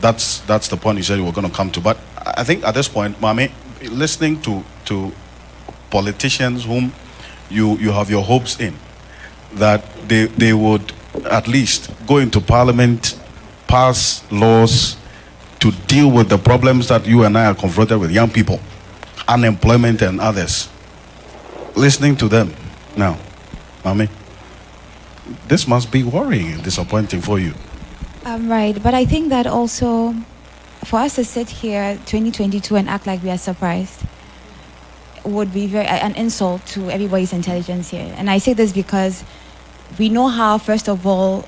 that's the point you said you were going to come to. But I think at this point, Mami, listening to politicians whom you have your hopes in, that they would at least go into Parliament, pass laws to deal with the problems that you and I are confronted with, young people, unemployment and others. Listening to them now, Mami, this must be worrying and disappointing for you. Right, but I think that also for us to sit here 2022 and act like we are surprised would be an insult to everybody's intelligence here. And I say this because we know how, first of all,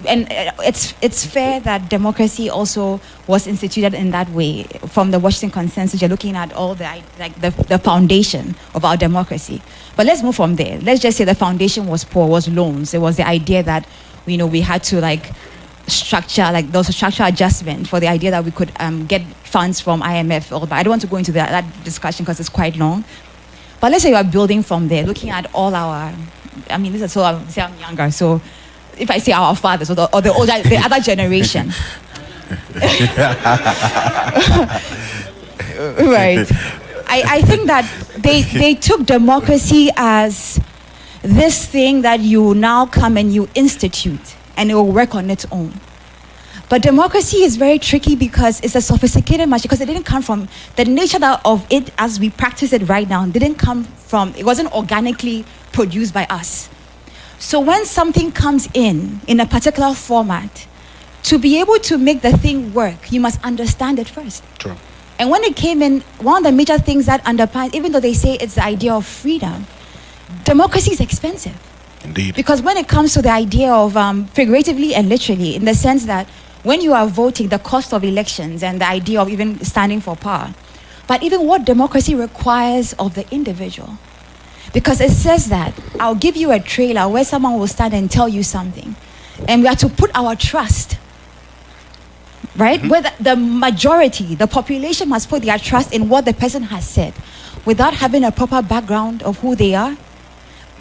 and it's fair that democracy also was instituted in that way. From the Washington Consensus, you're looking at all the foundation of our democracy. But let's move from there. Let's just say the foundation was poor, was loans. There was the idea that we had to there was a structural adjustment for the idea that we could get funds from IMF. But I don't want to go into that discussion because it's quite long. But let's say you are building from there, looking at all our, I'm younger, so if I say our fathers or the other generation. Right. I think that they took democracy as this thing that you now come and you institute and it will work on its own. But democracy is very tricky because it's a sophisticated machine, because it didn't come from the nature of it as we practice it right now. It wasn't organically produced by us. So when something comes in a particular format, to be able to make the thing work, you must understand it first. True. And when it came in, one of the major things that underpins, even though they say it's the idea of freedom, democracy is expensive. Indeed. Because when it comes to the idea of figuratively and literally, in the sense that when you are voting, the cost of elections and the idea of even standing for power, but even what democracy requires of the individual. Because it says that I'll give you a trailer where someone will stand and tell you something. And we have to put our trust, right? Mm-hmm. Where the majority, the population must put their trust in what the person has said without having a proper background of who they are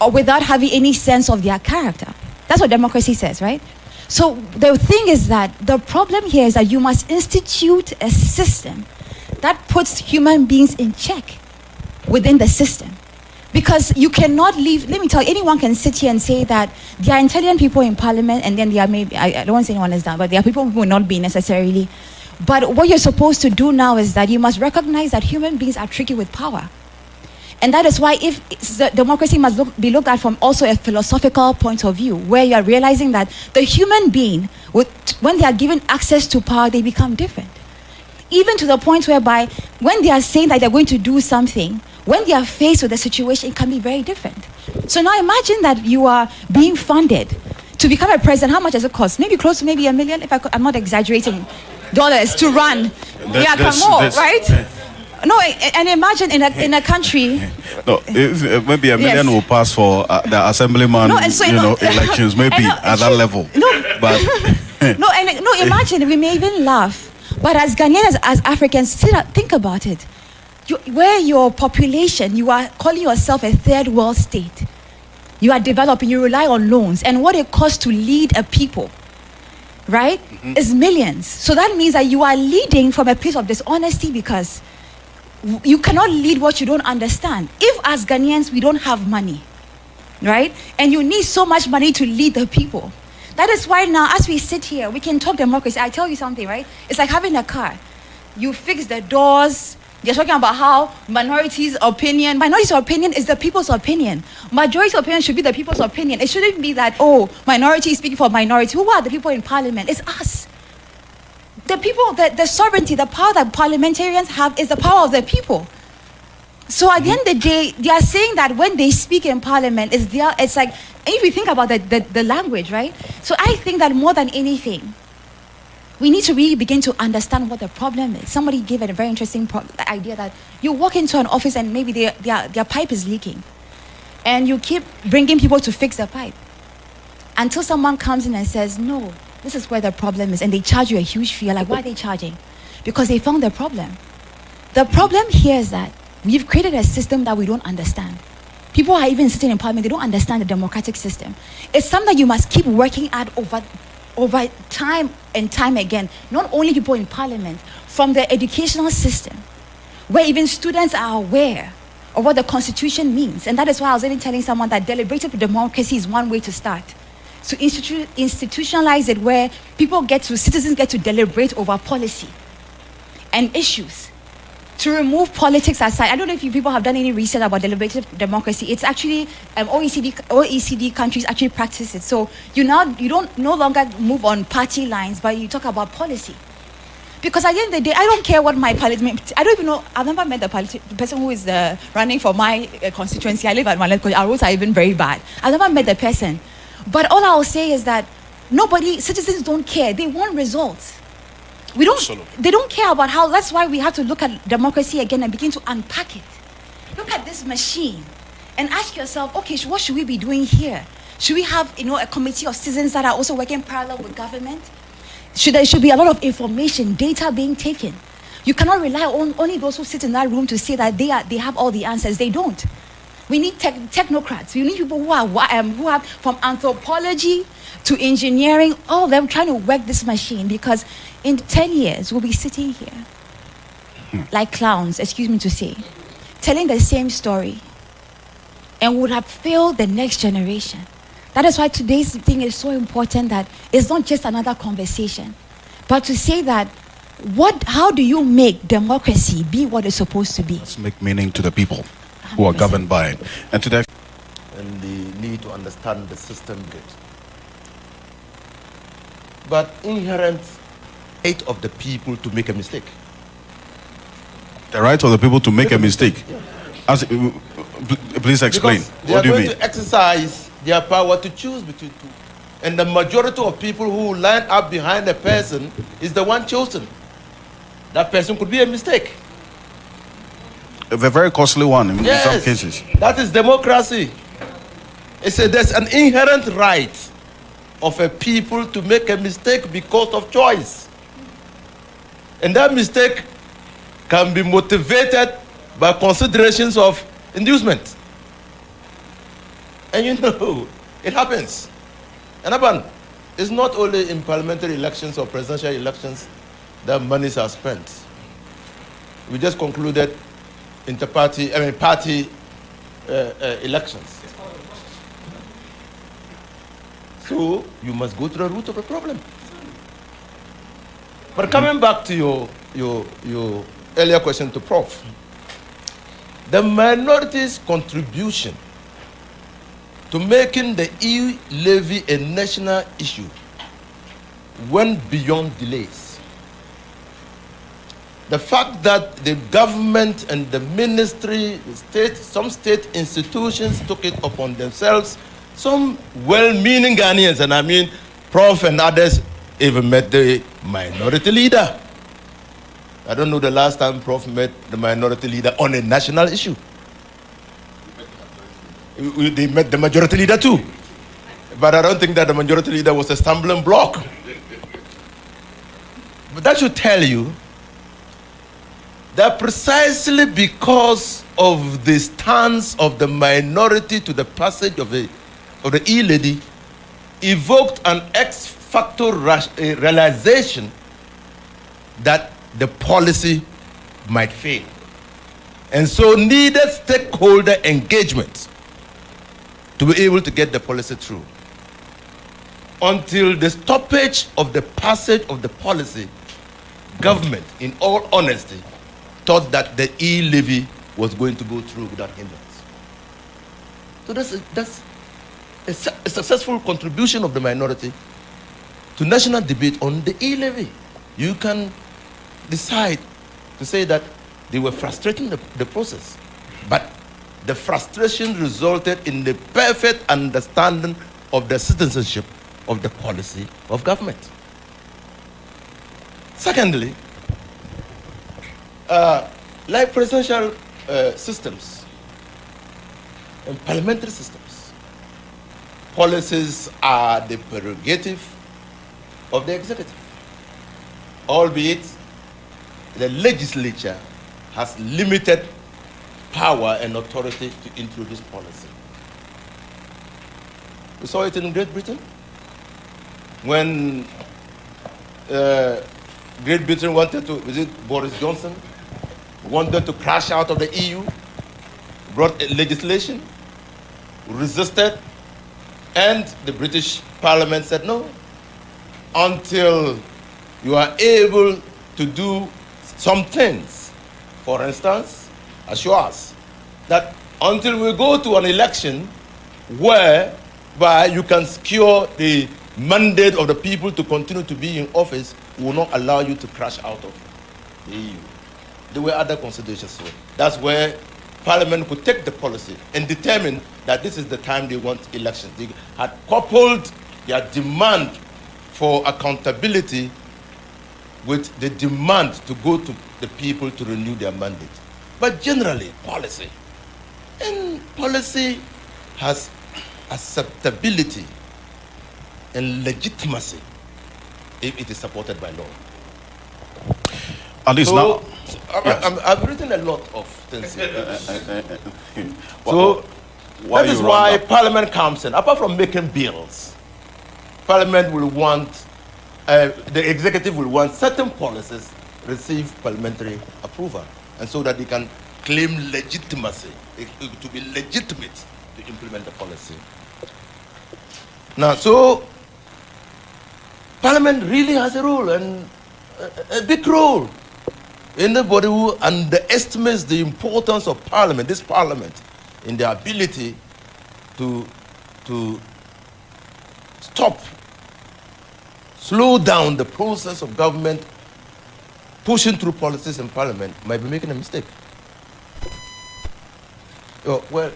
or without having any sense of their character. That's what democracy says, right? So the thing is that the problem here is that you must institute a system that puts human beings in check within the system. Because you cannot leave, let me tell you, anyone can sit here and say that there are intelligent people in Parliament, and then there are maybe, I don't want to say anyone is that, but there are people who will not be necessarily. But what you're supposed to do now is that you must recognize that human beings are tricky with power. And that is why if democracy must be looked at from also a philosophical point of view, where you are realizing that the human being, when they are given access to power, they become different. Even to the point whereby when they are saying that they're going to do something, when they are faced with a situation, it can be very different. So now imagine that you are being funded to become a president. How much does it cost? Maybe close to maybe $1 million, I'm not exaggerating, dollars to run. Right? No, and imagine in a country. No, if maybe $1 million will pass for the assemblyman, elections, maybe at that level. No, but imagine, we may even laugh. But as Ghanaians, as Africans, think about it. Where your population, you are calling yourself a third world state. You are developing, you rely on loans. And what it costs to lead a people, right, is millions. So that means that you are leading from a place of dishonesty because you cannot lead what you don't understand. If as Ghanaians, we don't have money, right, and you need so much money to lead the people. That is why now, as we sit here, we can talk democracy. I tell you something, right? It's like having a car. You fix the doors. They're talking about how minorities' opinion is the people's opinion. Majority's opinion should be the people's opinion. It shouldn't be that, minority is speaking for minority. Who are the people in Parliament? It's us. The people, the sovereignty, the power that parliamentarians have is the power of the people. So at the end of the day, they are saying that when they speak in Parliament, it's like, if you think about the language, right? So I think that more than anything, we need to really begin to understand what the problem is. Somebody gave a very interesting idea that you walk into an office and maybe their pipe is leaking. And you keep bringing people to fix the pipe. Until someone comes in and says, no, this is where the problem is. And they charge you a huge fee. You're like, why are they charging? Because they found the problem. The problem here is that we've created a system that we don't understand. People are even sitting in Parliament, they don't understand the democratic system. It's something you must keep working at over time and time again, not only people in parliament, from the educational system, where even students are aware of what the Constitution means. And that is why I was even telling someone that deliberative democracy is one way to start. To institutionalize it, where citizens get to deliberate over policy and issues. To remove politics aside. I don't know if you people have done any research about deliberative democracy. It's actually OECD countries actually practice it. So you don't no longer move on party lines, but you talk about policy. Because at the end of the day, I don't care what my parliament. I don't even know. I've never met the person who is running for my constituency. I live at Malet. Our roads are even very bad. I've never met the person. But all I will say is that citizens don't care. They want results. They don't care about how. That's why we have to look at democracy again and begin to unpack it. Look at this machine and ask yourself, okay, what should we be doing here? Should we have, a committee of citizens that are also working parallel with government? There should be a lot of information, data being taken. You cannot rely on only those who sit in that room to say that they have all the answers. They don't. We need technocrats. We need people who have from anthropology to engineering, all of them trying to work this machine, because in 10 years we'll be sitting here like clowns, excuse me to say, telling the same story, and would have failed the next generation. That is why today's thing is so important, that it's not just another conversation, but to say that how do you make democracy be what it's supposed to be? Let's make meaning to the people who are governed by it. And today, and the need to understand the system good. But inherent right of the people to make a mistake. The right of the people to make a mistake. Yeah. Please explain. What do you mean? They are going to exercise their power to choose between two. And the majority of people who line up behind a person is the one chosen. That person could be a mistake. A very costly one in some cases. That is democracy. There's an inherent right of a people to make a mistake because of choice. And that mistake can be motivated by considerations of inducement. And it happens. And it's not only in parliamentary elections or presidential elections that monies are spent. We just concluded party elections. So you must go to the root of the problem. But coming back to your earlier question to Prof, the minorities' contribution to making the e-levy a national issue went beyond delays. The fact that the government and the ministry, some state institutions took it upon themselves, some well-meaning Ghanaians, and I mean Prof and others, even met the minority leader. I don't know the last time Prof met the minority leader on a national issue. They met the majority leader too. But I don't think that the majority leader was a stumbling block. But that should tell you that precisely because of the stance of the minority to the passage of the e-lady evoked an ex-facto realization that the policy might fail. And so needed stakeholder engagement to be able to get the policy through. Until the stoppage of the passage of the policy, government, in all honesty, thought that the e-levy was going to go through without hindrance. So that's a successful contribution of the minority to national debate on the e-levy. You can decide to say that they were frustrating the process, but the frustration resulted in the perfect understanding of the citizenship of the policy of government. Secondly, like presidential systems and parliamentary systems, policies are the prerogative of the executive, albeit the legislature has limited power and authority to introduce policy. We saw it in Great Britain. when Great Britain wanted to, is it Boris Johnson, wanted to crash out of the EU, brought legislation, resisted, and the British Parliament said no, until you are able to do some things. For instance, assure us that until we go to an election whereby you can secure the mandate of the people to continue to be in office, we will not allow you to crash out of the EU. There were other considerations. So that's where Parliament could take the policy and determine that this is the time they want elections. They had coupled their demand for accountability with the demand to go to the people to renew their mandate. But generally, policy. And policy has acceptability and legitimacy if it is supported by law. At least now. I've written a lot of things. So that is why Parliament comes in. Apart from making bills, Parliament will want, the executive will want certain policies receive parliamentary approval, and so that they can claim legitimacy, to be legitimate to implement the policy. Now, so Parliament really has a role, and a big role. Anybody who underestimates the importance of Parliament, this Parliament, in their ability to slow down the process of government pushing through policies in Parliament, might be making a mistake. Oh, well,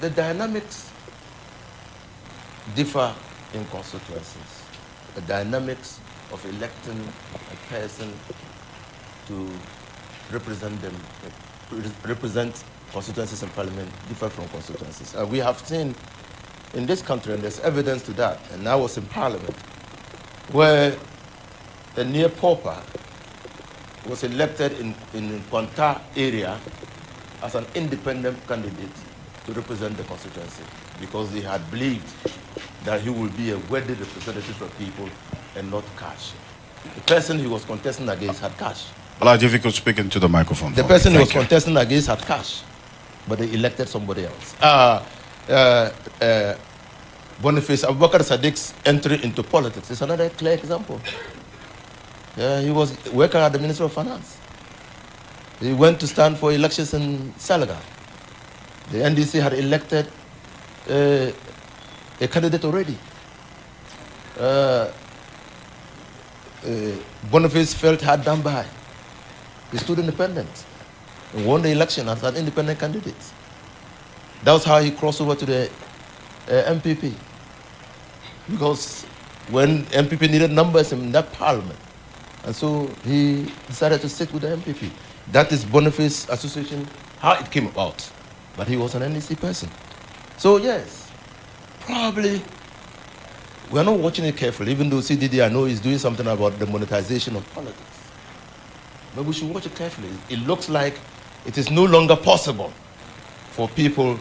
the dynamics differ in constituencies. The dynamics of electing a person to represent them, represent constituencies in Parliament differ from constituencies. We have seen in this country, and there's evidence to that, and I was in Parliament, where a near pauper was elected in Kwanta area as an independent candidate to represent the constituency, because he had believed that he would be a worthy representative of people and not cash. The person he was contesting against had cash. Elijah, if you could speak into the microphone. The person he was contesting against had cash, but they elected somebody else. Boniface Abubakar Sadiq's entry into politics is another clear example. He was working at the Ministry of Finance. He went to stand for elections in Salaga. The NDC had elected a candidate already. Boniface felt hard done by. He stood independent and won the election as an independent candidate. That was how he crossed over to the MPP. Because when MPP needed numbers in that parliament, and so he decided to stick with the MPP. That is Boniface Association, how it came about. But he was an NDC person. So yes, probably we are not watching it carefully, even though CDD I know is doing something about the monetization of politics. But we should watch it carefully. It looks like it is no longer possible for people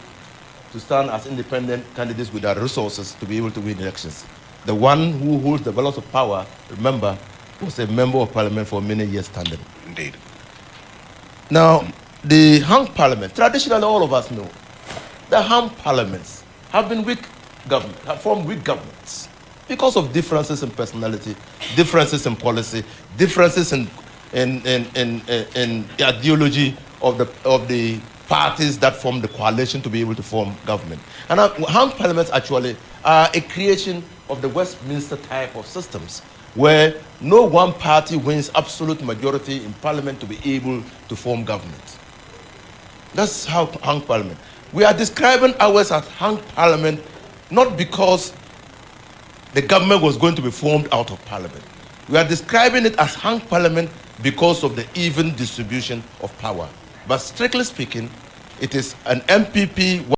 to stand as independent candidates with their resources to be able to win elections. The one who holds the balance of power, remember, was a member of Parliament for many years standing. Indeed. Now, the hung parliament, traditionally all of us know, the hung parliaments have been weak government, have formed weak governments because of differences in personality, differences in policy, differences in the ideology of the parties that form the coalition to be able to form government. And hung parliaments actually are a creation of the Westminster type of systems, where no one party wins absolute majority in parliament to be able to form government. That's how hung parliament. We are describing ours as hung parliament not because the government was going to be formed out of parliament. We are describing it as hung parliament because of the even distribution of power. But strictly speaking, it is an MPP